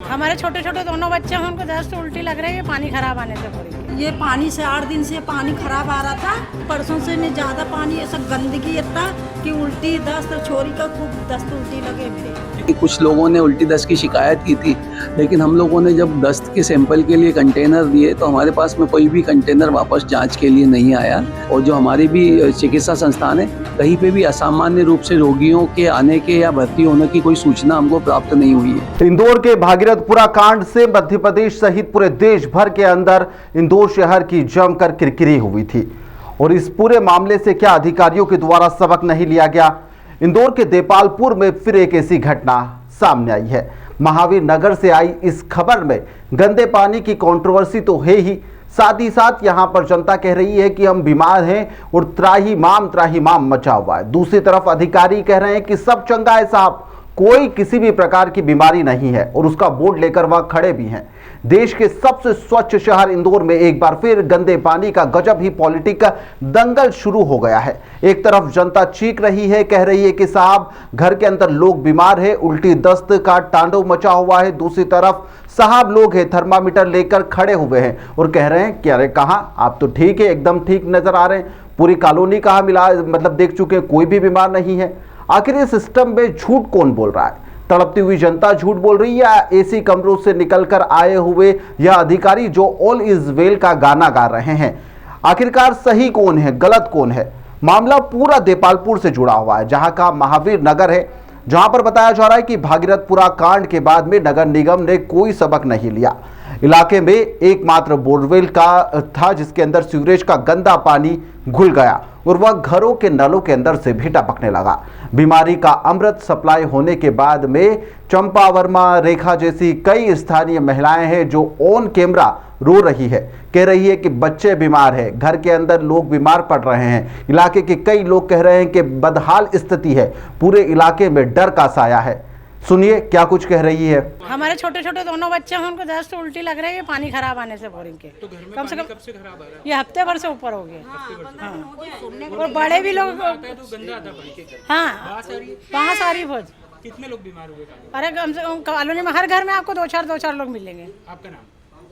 हमारे छोटे छोटे दोनों बच्चे हैं, उनको दस्त उल्टी लग रही है पानी खराब आने से पूरी। ये पानी से 8 दिन से पानी खराब आ रहा था। परसों से नहीं ज़्यादा पानी ऐसा गंदगी इतना कि उल्टी दस्त छोरी का खूब दस्त उल्टी लगे मेरे। कुछ लोगों ने उल्टी दस्त की शिकायत की थी, लेकिन हम लोगों ने जब दस्त के सैंपल के लिए कंटेनर दिए तो हमारे पास में कोई भी कंटेनर वापस जांच के लिए नहीं आया। और जो हमारी भी चिकित्सा संस्थान है, कहीं पे भी असामान्य रूप से रोगियों के आने के या भर्ती होने की कोई सूचना हमको प्राप्त नहीं हुई है। इंदौर के भागीरथपुरा कांड से मध्य प्रदेश सहित पूरे देश भर के अंदर इंदौर शहर की जमकर किरकिरी हुई थी। और इस पूरे मामले से क्या अधिकारियों के द्वारा सबक नहीं लिया गया? इंदौर के देपालपुर में फिर एक ऐसी घटना सामने आई है। महावीर नगर से आई इस खबर में गंदे पानी की कंट्रोवर्सी तो है ही, साथ ही साथ यहाँ पर जनता कह रही है कि हम बीमार हैं और त्राहिमाम मचा हुआ है। दूसरी तरफ अधिकारी कह रहे हैं कि सब चंगा है साहब, कोई किसी भी प्रकार की बीमारी नहीं है, और उसका बोर्ड लेकर वह खड़े भी हैं। देश के सबसे स्वच्छ शहर इंदौर में एक बार फिर गंदे पानी का गजब ही पॉलिटिक दंगल शुरू हो गया है। एक तरफ जनता चीख रही है, कह रही है कि साहब घर के अंदर लोग बीमार है, उल्टी दस्त का तांडव मचा हुआ है। दूसरी तरफ साहब लोग हैं थर्मामीटर लेकर खड़े हुए हैं और कह रहे हैं कि अरे कहाँ, आप तो ठीक है, एकदम ठीक नजर आ रहे हैं, पूरी कॉलोनी कहाँ मिला, मतलब देख चुके हैं, कोई भी बीमार नहीं है। आखिर इस सिस्टम में झूठ कौन बोल रहा है? तड़पती हुई जनता झूठ बोल रही है या एसी कमरों से निकलकर आए हुए या अधिकारी जो ऑल इज वेल का गाना गा रहे हैं? आखिरकार सही कौन है, गलत कौन है? मामला पूरा देपालपुर से जुड़ा हुआ है, जहां का महावीर नगर है, जहां पर बताया जा रहा है कि भागीरथपुरा कांड के बाद में नगर निगम ने कोई सबक नहीं लिया। इलाके में एकमात्र बोरवेल का था जिसके अंदर सीवरेज का गंदा पानी घुल गया और वह घरों के नलों के अंदर से भी टपकने लगा। बीमारी का अमृत सप्लाई होने के बाद में चंपा वर्मा, रेखा जैसी कई स्थानीय महिलाएं हैं जो ऑन कैमरा रो रही है, कह रही है कि बच्चे बीमार हैं, घर के अंदर लोग बीमार पड़ रहे हैं। इलाके के कई लोग कह रहे हैं कि बदहाल स्थिति है, पूरे इलाके में डर का साया है। सुनिए क्या कुछ कह रही है। हमारे छोटे छोटे दोनों बच्चे हैं, उनको दस्त उल्टी लग रही है पानी खराब आने से बोरिंग के। तो घर में कम से कम कब से खराब आ रहा है? ये हफ्ते भर से ऊपर हो गए। हाँ। और बड़े भी लोग, आता है तो गंदा आता है पानी के। हाँ वहाँ सारी भोज। कितने लोग बीमार हुए काले? अरे कम से कम कॉलोनी में हर घर में आपको दो चार लोग मिलेंगे। आपका नाम?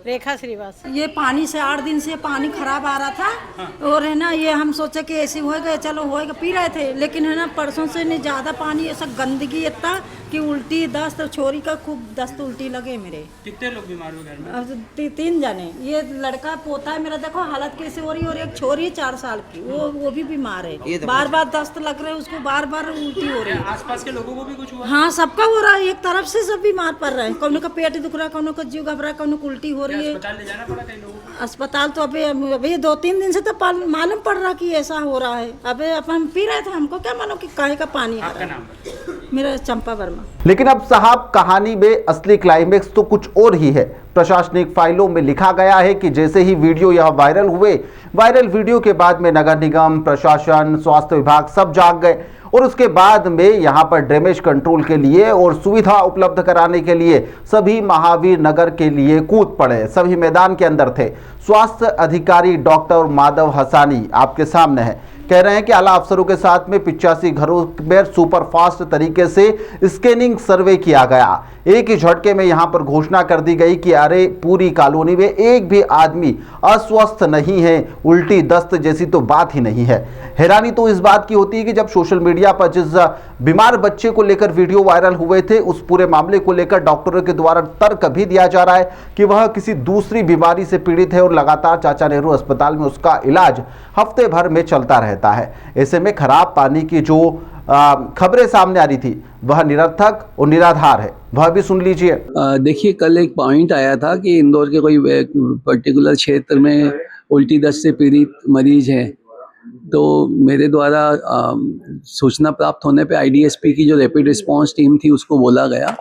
रेखा श्रीवास। ये पानी से 8 दिन से पानी खराब आ रहा था और है ना, ये हम सोचे कि ऐसे होएगा, चलो होएगा, पी रहे थे, लेकिन है ना परसों से नहीं ज़्यादा पानी ऐसा गंदगी इतना कि उल्टी दस्त छोरी का खूब दस्त उल्टी लगे मेरे। कितने लोग बीमार हुए घर में? अब 3 जने, ये लड़का पोता है मेरा, देखो हालत कैसे हो रही है, और एक छोरी 4 साल की, वो भी बीमार है, बार बार दस्त लग रहे हैं उसको, बार बार उल्टी हो रही है। आसपास के लोगों को भी कुछ हुआ? हाँ सबका हो रहा है, एक तरफ से सब बीमार पड़ रहे हैं, कौनों का पेट दुख रहा है, कौनों का जीव घबरा, कौनों को उल्टी हो रही है। अस्पताल ले जाना पड़ा कई लोगों को? अस्पताल तो अभी 2-3 दिन से तो मालूम पड़ रहा कि ऐसा हो रहा है। अबे अपन पी रहे थे, हमको क्या मानो कि काहे का पानी आ आपका रहा है। नाम? मेरा चंपा वर्मा। लेकिन अब साहब कहानी में असली क्लाइमेक्स तो कुछ और ही है। प्रशासनिक फाइलों में लिखा गया है कि जैसे ही वीडियो यह वायरल वीडियो के बाद में नगर निगम, प्रशासन, स्वास्थ्य विभाग सब जाग गए और उसके बाद में यहां पर ड्रेनेज कंट्रोल के लिए और सुविधा उपलब्ध कराने के लिए सभी महावीर नगर के लिए कूद पड़े, सभी मैदान के अंदर थे। स्वास्थ्य अधिकारी डॉक्टर माधव हसानी आपके सामने है, कह रहे हैं कि आला अफसरों के साथ में 85 घरों में सुपर फास्ट तरीके से स्कैनिंग सर्वे किया गया। एक ही झटके में यहां पर घोषणा कर दी गई कि अरे पूरी कॉलोनी में एक भी आदमी अस्वस्थ नहीं है, उल्टी दस्त जैसी तो बात ही नहीं है। हैरानी तो इस बात की होती है कि जब सोशल मीडिया पर जिस बीमार बच्चे को लेकर वीडियो वायरल हुए थे, उस पूरे मामले को लेकर डॉक्टरों के द्वारा तर्क भी दिया जा रहा है कि वह किसी दूसरी बीमारी से पीड़ित है और लगातार चाचा नेहरू अस्पताल में उसका इलाज हफ्ते भर में चलता रहता है। ऐसे में खराब पानी की जो खबरें सामने आ रही थी वह निरर्थक और निराधार है, वह भी सुन लीजिए। देखिए, कल एक पॉइंट आया था कि इंदौर के कोई पर्टिकुलर क्षेत्र में उल्टी दस्त से पीड़ित मरीज हैं, तो मेरे द्वारा सूचना प्राप्त होने पे आईडीएसपी की जो रैपिड रिस्पांस टीम थी उसको बोला गया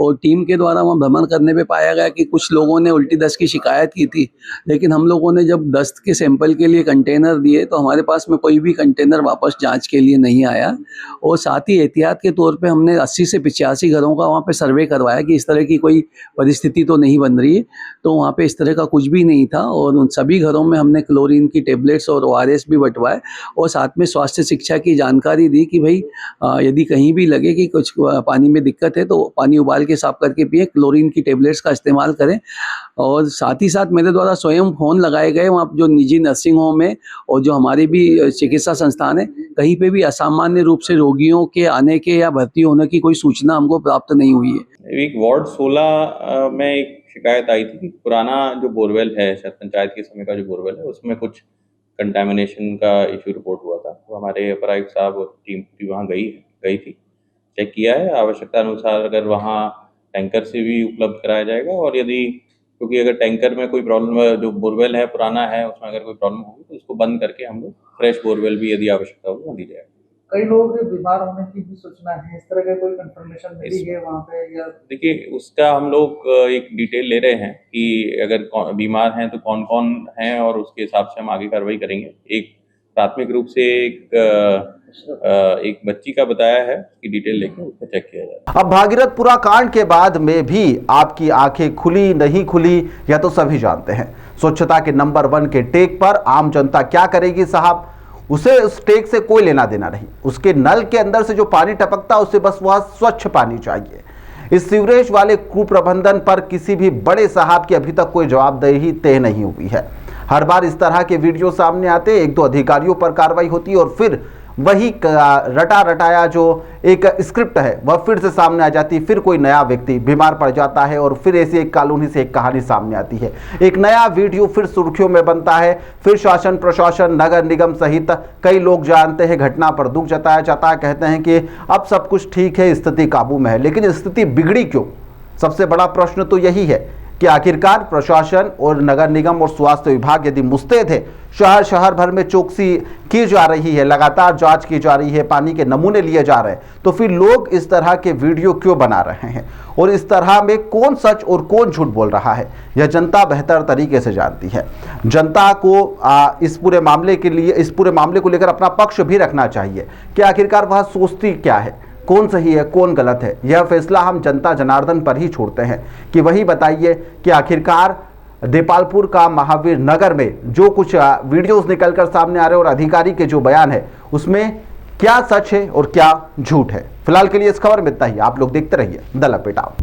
और टीम के द्वारा वहाँ भ्रमण करने पे पाया गया कि कुछ लोगों ने उल्टी दस्त की शिकायत की थी, लेकिन हम लोगों ने जब दस्त के सैंपल के लिए कंटेनर दिए तो हमारे पास में कोई भी कंटेनर वापस जांच के लिए नहीं आया। और साथ ही एहतियात के तौर पे हमने 80 से 85 घरों का वहाँ पे सर्वे करवाया कि इस तरह की कोई परिस्थिति तो नहीं बन रही है, तो वहाँ पे इस तरह का कुछ भी नहीं था। और उन सभी घरों में हमने क्लोरीन की टेबलेट्स और ORS भी बंटवाए और साथ में स्वास्थ्य शिक्षा की जानकारी दी कि भाई यदि कहीं भी लगे कि कुछ पानी में दिक्कत है तो पानी उबाल के साफ करके पिए, क्लोरीन की टेबलेट्स का इस्तेमाल करें। और साथ ही साथ मेरे द्वारा स्वयं फ़ोन लगाए गए वहाँ जो निजी नर्सिंग होम है और जो हमारे भी चिकित्सा संस्थान है, कहीं पे भी असामान्य रूप से रोगियों के आने के या भर्ती होने की कोई सूचना हमको प्राप्त नहीं हुई है। एक वार्ड 16 में एक शिकायत आई थी कि पुराना जो बोरवेल है, शायद पंचायत के समय का जो बोरवेल है, उसमें कुछ कंटामिनेशन का इशू रिपोर्ट हुआ था। तो हमारे अपर आयुक्त साहब और टीम पूरी वहाँ गई थी, चेक किया है। आवश्यकता अनुसार अगर वहाँ टैंकर से भी उपलब्ध कराया जाएगा, और यदि क्योंकि अगर टैंकर में कोई प्रॉब्लम, जो बोरवेल है पुराना है, उसमें अगर कोई प्रॉब्लम होगी तो उसको बंद करके हम लोग फ्रेश बोरवेल भी यदि आवश्यकता होगी वो दी जाएगी। कई लोग बीमार होने की भी सूचना है, इस तरह का कोई कंफर्मेशन मिली है वहाँ पे या? देखिए, उसका हम लोग एक डिटेल ले रहे हैं कि अगर बीमार हैं तो कौन कौन हैं, और उसके हिसाब से हम आगे कार्रवाई करेंगे। एक प्राथमिक रूप से एक बच्ची का बताया है कि डिटेल लेकर उसको चेक किया जाए। अब भागीरथपुरा कांड के बाद में भी आपकी आंखें खुली नहीं खुली, यह तो सभी जानते हैं। स्वच्छता के नंबर 1 के टेक पर आम जनता क्या करेगी साहब, उसे उस टेक से कोई लेना देना नहीं। उसके नल के अंदर से जो पानी टपकता है उसे बस वह स्वच्छ पानी चाहिए। इस सीवरेज वाले कुप्रबंधन पर किसी भी बड़े साहब की अभी तक कोई जवाबदेही तय नहीं हुई है। हर बार इस तरह के वीडियो सामने आते, 1-2 अधिकारियों पर कार्रवाई होती और फिर वही रटा रटाया जो एक स्क्रिप्ट है वह फिर से सामने आ जाती। फिर कोई नया व्यक्ति बीमार पड़ जाता है और फिर ऐसी एक कॉलोनी से एक कहानी सामने आती है। एक नया वीडियो फिर सुर्खियों में बनता है। फिर शासन प्रशासन, नगर निगम सहित कई लोग जानते हैं, घटना पर दुख जताया जाता है, कहते हैं कि अब सब कुछ ठीक है, स्थिति काबू में है। लेकिन स्थिति बिगड़ी क्यों? सबसे बड़ा प्रश्न तो यही है कि आखिरकार प्रशासन और नगर निगम और स्वास्थ्य विभाग यदि मुस्तैद है, शहर भर में चौकसी की जा रही है, लगातार जांच की जा रही है, पानी के नमूने लिए जा रहे हैं, तो फिर लोग इस तरह के वीडियो क्यों बना रहे हैं? और इस तरह में कौन सच और कौन झूठ बोल रहा है, यह जनता बेहतर तरीके से जानती है। जनता को इस पूरे मामले को लेकर अपना पक्ष भी रखना चाहिए कि आखिरकार वह सोचती क्या है, कौन सही है कौन गलत है। यह फैसला हम जनता जनार्दन पर ही छोड़ते हैं कि वही बताइए कि आखिरकार देपालपुर का महावीर नगर में जो कुछ वीडियोस निकलकर सामने आ रहे हैं और अधिकारी के जो बयान है उसमें क्या सच है और क्या झूठ है। फिलहाल के लिए इस खबर में इतना ही। आप लोग देखते रहिए द लपेटाव।